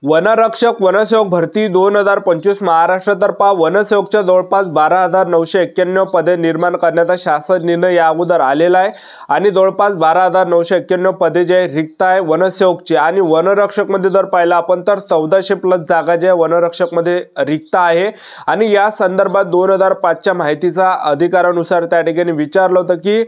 वनरक्षक वनसेवक भरती 2025 महाराष्ट्रातर्फे वनसेवकच्या जवळपास 12,991 पदे निर्माण करण्याचा शासन निर्णय या अगोदर आलेला आहे आणि जवळपास 12,991 पदे जे रिक्त आहे वनसेवकची आणि वनरक्षक मध्ये जर पाहिलं आपण तर 1400 प्लस जागा जे वनरक्षक मध्ये रिक्त आहे आणि या संदर्भात 2005 च्या माहितीचा अधिकारानुसार त्या ठिकाणी विचारलं होतं की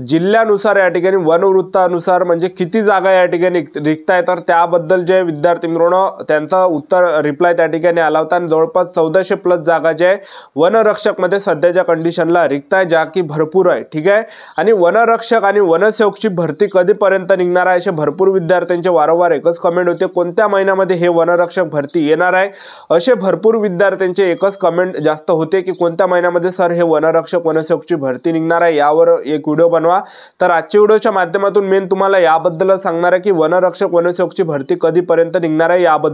जिल्ह्यानुसार या ठिकाणी वनवृत्तानुसार म्हणजे किती जागा या ठिकाणी रिक्त आहे, तर त्याबद्दल जे विद्यार्थी मित्रांनो त्यांचा उत्तर रिप्लाय त्या ठिकाणी आला होता आणि जवळपास 1400 प्लस जागा जे वनरक्षक मध्ये सध्याच्या कंडिशनला रिक्त आहे, ज्या की भरपूर आहे. ठीक आहे. आणि वनरक्षक आणि वनसेवकची भरती कधीपर्यंत निघणार आहे असे भरपूर विद्यार्थ्यांचे वारंवार एकच कमेंट होते, कोणत्या महिन्यामध्ये हे वनरक्षक भरती येणार आहे असे भरपूर विद्यार्थ्यांचे एकच कमेंट जास्त होते की कोणत्या महिन्यामध्ये सर हे वनरक्षक वनसेवकची भरती निघणार आहे, यावर एक व्हिडिओ बनवा. तर आजच्या व्हिडिओच्या माध्यमातून मेन तुम्हाला याबद्दल सांगणार आहे की वनरक्षक वनसेवकची भरती कधीपर्यंत निघणार आहे याबद्दल.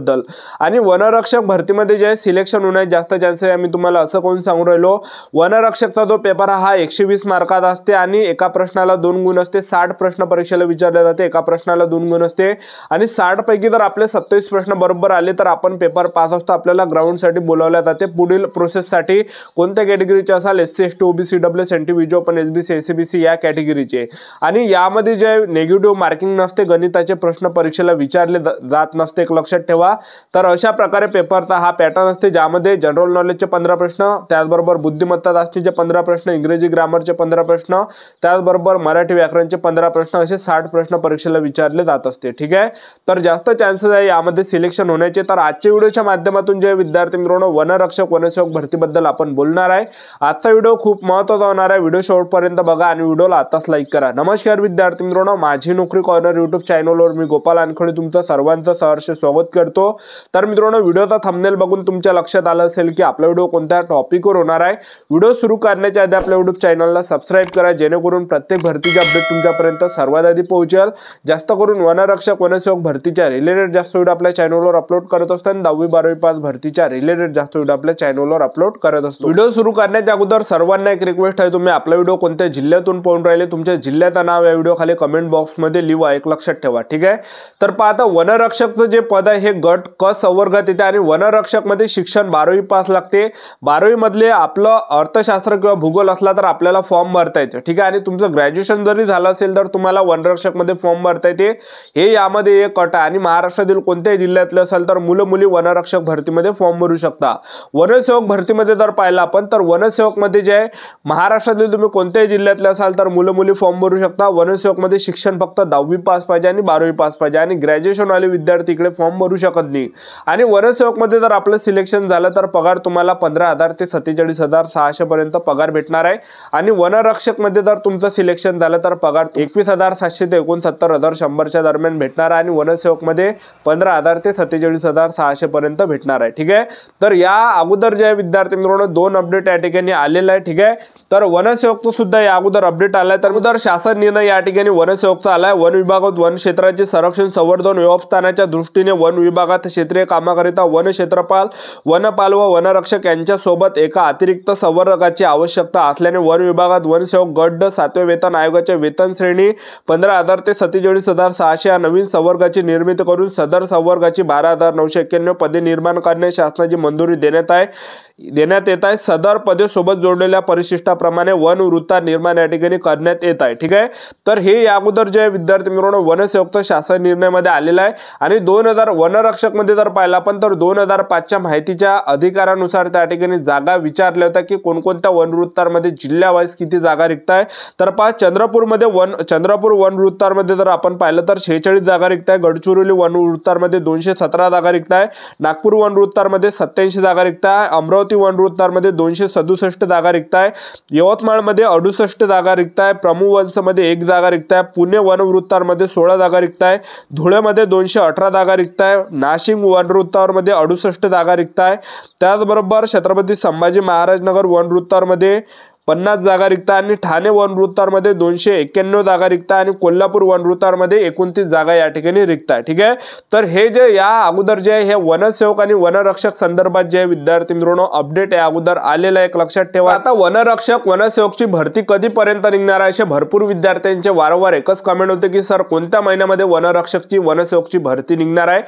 आणि वनरक्षक भरतीमध्ये जे सिलेक्शन होण्याचे जास्त चान्सेस आहे. मी तुम्हाला असं कोण सांगू राहिलो, वनरक्षकचा जो पेपर हा 120 मार्काचा असते आणि एका प्रश्नाला 2 गुण असते. 60 प्रश्न परीक्षेला विचारले जाते, एका प्रश्नाला 2 गुण असते आणि 60 पैकी जर आपले 27 प्रश्न बरोबर आले तर आपण पेपर पास असतो. आपल्याला ग्राउंड साठी बोलावले जाते पुढील प्रोसेस साठी. कोणत्या कॅटेगरीचे असाल, SC ST OBC EWS NT विजो पण SBC SCBC या कॅटेगरीचे. आणि यामध्ये जे नेगेटिव्ह मार्किंग नसते, गणिताचे प्रश्न परीक्षेला विचारले जात नसते, एक लक्षात ठेवा. तर अशा प्रकारे पेपरचा हा पॅटर्न असते, ज्यामध्ये जनरल नॉलेजचे 15 प्रश्न, त्याचबरोबर बुद्धिमत्ता चाचणीचे 15 प्रश्न, इंग्रजी ग्रामरचे 15 प्रश्न, त्याचबरोबर मराठी व्याकरणचे 15 प्रश्न, असे 60 प्रश्न परीक्षेला विचारले जात असते. ठीक आहे. तर जास्त चान्सेस आहे यामध्ये सिलेक्शन होण्याचे. तर आजच्या व्हिडिओच्या माध्यमातून जे विद्यार्थी मित्रांनो वनरक्षक वनसेवक भरतीबद्दल आपण बोलणार आहे. आजचा व्हिडिओ खूप महत्त्वाचा होणार आहे, व्हिडिओ शेवटपर्यंत बघा आणि व्हिडिओला आताच लाईक करा. नमस्कार विद्यार्थी मित्रांनो, माझी नोकरी कॉर्नर यूट्यूब चॅनलवर मी गोपाल आणखळे तुमचं सर्वांचं सहर्ष स्वागत करतो. तर मित्रांनो, व्हिडिओचा थंबनेल बघून तुमच्या लक्षात आलं असेल की आपला व्हिडिओ कोणत्या टॉपिकवर होणार आहे. व्हिडिओ सुरू करण्याच्या आधी आपल्या यूट्यूब चॅनलला सबस्क्राइब करा, जेणेकरून प्रत्येक भरतीचे अपडेट तुमच्यापर्यंत सर्वात आधी पोहोचेल. जास्त करून वनरक्षक वनसेवक भरतीच्या रिलेटेड जास्त व्हिडिओ आपल्या चॅनलवर अपलोड करत असतो आणि 10वी 12वी पास भरतीच्या रिलेटेड जास्त व्हिडिओ आपल्या चॅनलवर अपलोड करत असतो. व्हिडिओ सुरू करण्याच्या अगोदर सर्वांना एक रिक्वेस्ट आहे, तुम्ही आपला व्हिडिओ कोणत्या जिल्ह्यातून पाहून राहिले तुमच्या जिल्ह्याचं नाव या व्हिडिओ खाली कमेंट बॉक्स मध्ये लिहा, एक लक्षात ठेवा. ठीक आहे. तर पाहता वनरक्षकचं जे पद आहे हे गट क संवर्गात येते आणि वनरक्षक मध्ये शिक्षण 12वी पास लागते. 12वी मधले आपलं अर्थशास्त्र किंवा भूगोल असला तर आपल्याला फॉर्म भरता येतं. ठीक आहे. आणि तुमचं ग्रॅज्युएशन जरी झालं असेल तर तुम्हाला वनरक्षक मध्ये फॉर्म भरता येते. हे यामध्ये एक अट आहे आणि महाराष्ट्रातील कोणत्याही जिल्ह्यातले असेल तर मुलं मुली वनरक्षक भरतीमध्ये फॉर्म भरू शकता. वनसेवक भरतीमध्ये जर पाहिलं आपण तर वनसेवक मध्ये जे आहे महाराष्ट्रातील तुम्ही कोणत्याही जिल्ह्यातले असाल तर मुलं मुली फॉर्म भरू शकता. वनसेवक मध्ये शिक्षण फक्त 10वी पास पाहिजे आणि 12वी पास पाहिजे आणि ग्रॅज्युएशन वाले विद्यार्थी इकडे फॉर्म भरू शकत नाही. आणि वनसेवक मध्ये जर आपलं सिलेक्शन झालं तर पगार तुम्हाला 15,000 ते 47,600 पर्यंत पगार भेटणार आहे आणि वनरक्षक मध्ये जर तुमचं सिलेक्शन झालं तर पगार 21,700 ते 69,100 दरम्यान भेटणार आहे आणि वनसेवक मध्ये 15,000 ते 47,600 पर्यंत भेटणार आहे. ठीक आहे. तर या अगोदर जे विद्यार्थी मित्रांनो 2 अपडेट या ठिकाणी आलेला आहे. ठीक आहे. तर वनसेवक सुद्धा या अगोदर अपडेट आलाय. तर अगोदर शासन निर्णय या ठिकाणी वनसेवकचा आलाय. वन विभागात वन क्षेत्राचे संरक्षण संवर्धन व्यवस्थापनाच्या दृष्टीने वन विभागात क्षेत्रीय कामाकरिता वन क्षेत्रपाल वनपाल व वनरक्षक यांच्या सोबत एका अतिरिक्त संवर्गाची आवश्यकता असल्याने वन विभागात वनसेवक गट 7व्या वेतन आयोगाच्या वेतन श्रेणी 15,000 ते 47,600 या नवीन संवर्गाची निर्मिती करून सदर संवर्गाची 12,991 पदे निर्माण करण्यास शासनाची मंजुरी देण्यात येत आहे. सदर पदे सोबत जोडलेल्या परिशिष्टाप्रमाणे वन वृत्ता निर्माण या ठिकाणी करण्यात येत आहे. ठीक आहे. तर हे या अगोदर जे विद्यार्थी मित्रांनो वनसेवकचा शासन निर्णयामध्ये आलेला आहे आणि 2000 वनरक्षक मध्ये जर पाहिलं आपण तर 2005 च्या माहितीच्या अधिकारानुसार त्या ठिकाणी जागा विचारल्या होत्या की कोणकोणत्या वनवृत्तांमध्ये जिल्ह्यावाईज किती जागा रिक्त आहे. तर पहा चंद्रपूर वनवृत्तांमध्ये जर आपण पाहिलं तर 46 जागा रिक्त आहे. गडचिरोली वनवृत्तांमध्ये 217 जागा रिक्त आहे. नागपूर वनवृत्तांमध्ये 87 जागा रिक्त आहे. अमरावती वनवृत्तांमध्ये 267 जागा रिक्त आहे. यवतमाळमध्ये 68 जागा रिक्त आहे. प्रमुवंसमध्ये 1 जागा रिक्त आहे. पुणे वनवृत्तांमध्ये 16 जागा रिक्त आहे. धुळेमध्ये 218 जागा रिक्त आहे. नाशिक वनवृत्तांमध्ये 68 जागा रिक्त आहे. त्याचबरोबर छत्रपती संभाजी महाराज नगर वनवृत्तांमध्ये 50 जागा रिक्त आणि ठाणे वनवृत्तामध्ये 291 जागा रिक्त आणि कोल्हापूर वनवृत्तामध्ये 29 जागा या ठिकाणी रिक्त आहे। ठीक आहे, तर हे जे या अगोदर जे हे वनसेवक आणि वनरक्षक संदर्भात जे विद्यार्थी मित्रांनो अपडेट या अगोदर आलेला एक लक्षात ठेवा। आता वनरक्षक वनसेवकची भरती कधीपर्यंत निघणार आहे असे भरपूर विद्यार्थ्यांचे वारंवार एकच कमेंट होते की सर कोणत्या महिन्यामध्ये वनरक्षकची वनसेवकची भरती निघणार आहे।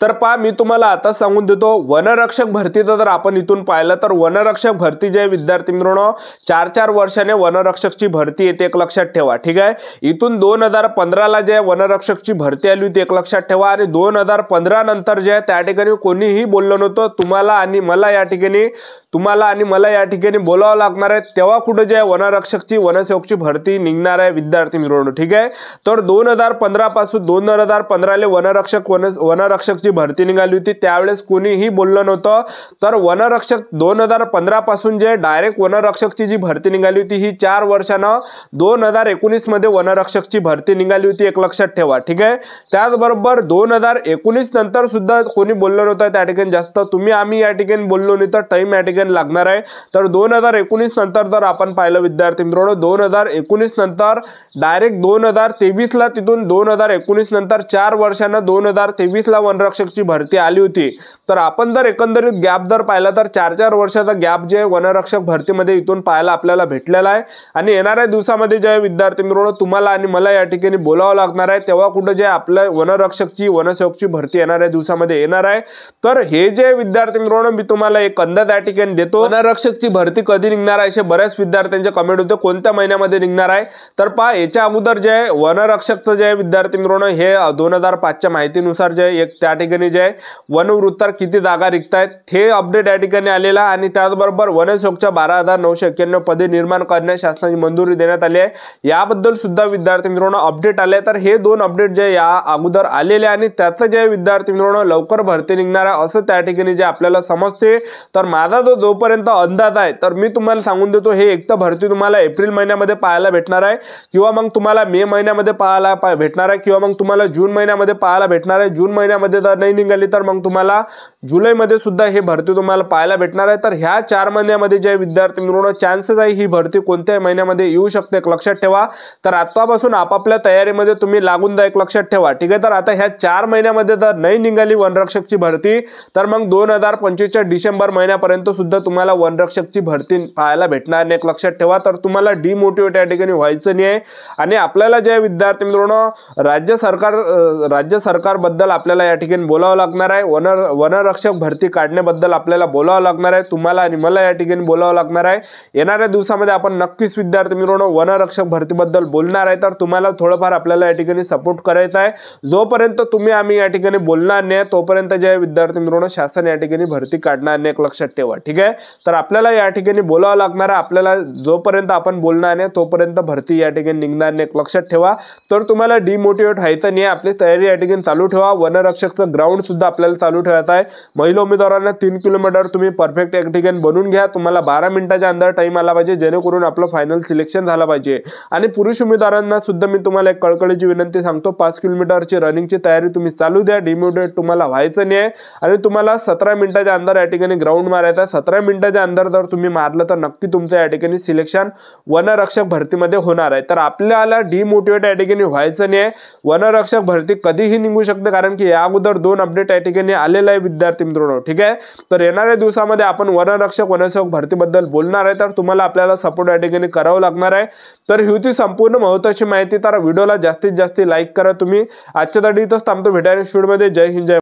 तर पहा मी तुम्हाला आता सांगून देतो, वनरक्षक भरतीचं जर आपण इथून पाहिलं तर वनरक्षक भरती जे विद्यार्थी मित्रांनो 4-4 वर्षाने वनरक्षकची भरती येते एक लक्षात ठेवा। ठीक आहे, इथून 2015 ला जे वनरक्षकची भरती आली होती एक लक्षात ठेवा आणि 2015 नंतर जे त्या ठिकाणी कोणीही बोललं नव्हतं तुम्हाला आणि मला या ठिकाणी बोलावं लागणार आहे, तेव्हा कुठे जे वनरक्षकची वनसेवकची भरती निघणार आहे विद्यार्थी मित्रांनो। ठीक आहे, तर 2015 पासून 2015 ला वनरक्षकची भरती निघाली होती, त्यावेळेस कोणीही बोललं नव्हतं। तर वनरक्षक 2015 पासून जे डायरेक्ट वनरक्षकची जी भरती निघाली होती ही 4 वर्षानं 2019 मध्ये वनरक्षकची भरती निघाली होती एक लक्षात ठेवा। ठीक आहे, त्याचबरोबर 2019 नंतर सुद्धा कोणी बोललं नव्हतं त्या ठिकाणी जास्त, तुम्ही आम्ही या ठिकाणी बोललो नाही तर टाइम या ठिकाणी लागणार आहे। तर 2019 नंतर जर आपण पाहिलं विद्यार्थी मित्रांनो 2019 नंतर डायरेक्ट 2023 ला तिथून 2019 नंतर 4 वर्षानं 2023 ला वनरक्षकची भरती आली होती। तर आपण जर एकंदरीत गॅप जर पाहिला तर 4-4 वर्षाचा गॅप जे वनरक्षक भरतीमध्ये इथून पाहायला आपल्याला भेटलेला आहे आणि येणाऱ्या दिवसामध्ये जे विद्यार्थी मित्रांनो तुम्हाला आणि मला या ठिकाणी बोलावं लागणार आहे, तेव्हा कुठे जे आपल्या वनरक्षकची वनसेवकची भरती येणाऱ्या दिवसामध्ये येणार आहे। तर हे जे विद्यार्थी मित्रांनो मी तुम्हाला एक अंदाज या ठिकाणी देतो, वनरक्षकची भरती कधी निघणार आहे असे बऱ्याच विद्यार्थ्यांचे कमेंट होते कोणत्या महिन्यामध्ये निघणार आहे। तर पहा याच्या अगोदर जे वनरक्षकचं जे विद्यार्थी मित्रांनो हे 2005च्या माहितीनुसार जे एक त्या ठिकाणी जे वनवृत्तावर किती जागा रिक्त आहेत हे अपडेट या ठिकाणी आलेला आणि त्याचबरोबर वनसेवकच्या 12,991 पदे निर्माण करण्यास शासनाची मंजुरी देण्यात आली आहे, याबद्दल सुद्धा विद्यार्थी मित्रांनो अपडेट आले। तर हे दोन अपडेट जे या अगोदर आलेले आणि त्याचं जे विद्यार्थी मित्रांनो लवकर भरती निघणार आहे असं त्या ठिकाणी जे आपल्याला समजते। तर माझा जोपर्यंत अंदाज आहे तर मी तुम्हाला सांगून देतो हे एक तर भरती तुम्हाला एप्रिल महिन्यामध्ये पाहायला भेटणार आहे किंवा मग तुम्हाला मे महिन्यामध्ये पाहायला भेटणार आहे किंवा मग तुम्हाला जून महिन्यामध्ये पाहायला भेटणार आहे। जून महिन्यामध्ये जर नाही निघाली तर मग तुम्हाला जुलैमध्ये सुद्धा हे भरती तुम्हाला पाहायला भेटणार आहे। तर ह्या 4 महिन्यामध्ये जे विद्यार्थी मित्रांनो चान्सेस आहे ही भरती कोणत्या महिन्यामध्ये येऊ शकते एक लक्षात ठेवा। तर आतापासून आपापल्या तयारीमध्ये तुम्ही लागून जा एक लक्षात ठेवा। ठीक आहे, तर आता ह्या 4 महिन्यामध्ये जर नाही निघाली वनरक्षकची भरती तर मग 2025च्या डिसेंबर महिन्यापर्यंत सुद्धा तुम्हाला वनरक्षकची भरती पाहायला भेटणार नाही एक लक्षात ठेवा। तर तुम्हाला डिमोटिवेट या ठिकाणी व्हायचं नाही आहे आणि आपल्याला जे विद्यार्थी मित्रांनो राज्य सरकारबद्दल आपल्याला या ठिकाणी बोलावं लागणार आहे, वनरक्षक भरती काढण्याबद्दल आपल्याला बोलावं लागणार आहे, तुम्हाला आणि मला या ठिकाणी बोलावं लागणार आहे। येणाऱ्या दिवसामध्ये आपण नक्कीच विद्यार्थी मित्रांनो वनरक्षक भरतीबद्दल बोलणार आहे, तर तुम्हाला थोडंफार आपल्याला या ठिकाणी सपोर्ट करायचा आहे। जोपर्यंत तुम्ही आम्ही या ठिकाणी बोलणार नाही तोपर्यंत जे विद्यार्थी मित्रांनो शासन या ठिकाणी भरती काढणार नाही एक लक्षात ठेवा। ठीक आहे, तर आपल्याला या ठिकाणी बोलावं लागणार आहे, आपल्याला जोपर्यंत आपण बोलणार नाही तोपर्यंत भरती या ठिकाणी निघणार नाही एक लक्षात ठेवा। तर तुम्हाला डिमोटिवेट व्हायचं नाही, आपली तयारी या ठिकाणी चालू ठेवा। वनरक्षकचं ग्राउंड सुद्धा आपल्याला चालू ठेवायचं आहे। महिला उमेदवारांना 3 किलोमीटर तुम्ही परफेक्ट एक ठिकाणी बनवून घ्या, तुम्हाला 12 मिनिटाच्या अंदर टाइम आला पाहिजे जेणेकरून आपलं फायनल सिलेक्शन झालं पाहिजे। आणि पुरुष उमेदवारांना सुद्धा मी तुम्हाला एक कळकळीची विनंती सांगतो, 5 किलोमीटरची रनिंगची तयारी तुम्ही चालू द्या, डिमोटिवेट तुम्हाला व्हायचं नाही आणि तुम्हाला 17 मिनिटाच्या अंदर या ठिकाणी ग्राउंड मारायचा आहे। 17 मिनिटाच्या अंदर जर तुम्ही मारलं तर नक्की तुमचं या ठिकाणी सिलेक्शन वनरक्षक भरतीमध्ये होणार आहे। तर आपल्याला डिमोटिवेट या ठिकाणी व्हायचं नाही, वनरक्षक भरती कधीही निघू शकते कारण की या अगोदर 2 अपडेट या ठिकाणी आलेले आहे विद्यार्थी मित्रांनो। ठीक आहे, तर येणाऱ्या दिवसामध्ये आपण वनरक्षक वनसेवक भरतीबद्दल बोलणार आहे, तर तुम्हाला आपल्याला सपोर्ट या ठिकाणी करावं लागणार आहे। तर ही होती संपूर्ण महत्त्वाची माहिती, तर व्हिडिओला जास्तीत जास्त लाईक करा तुम्ही। आजच्या इथंच थांबतो, भेटायला स्टुडिओमध्ये। जय हिंद जय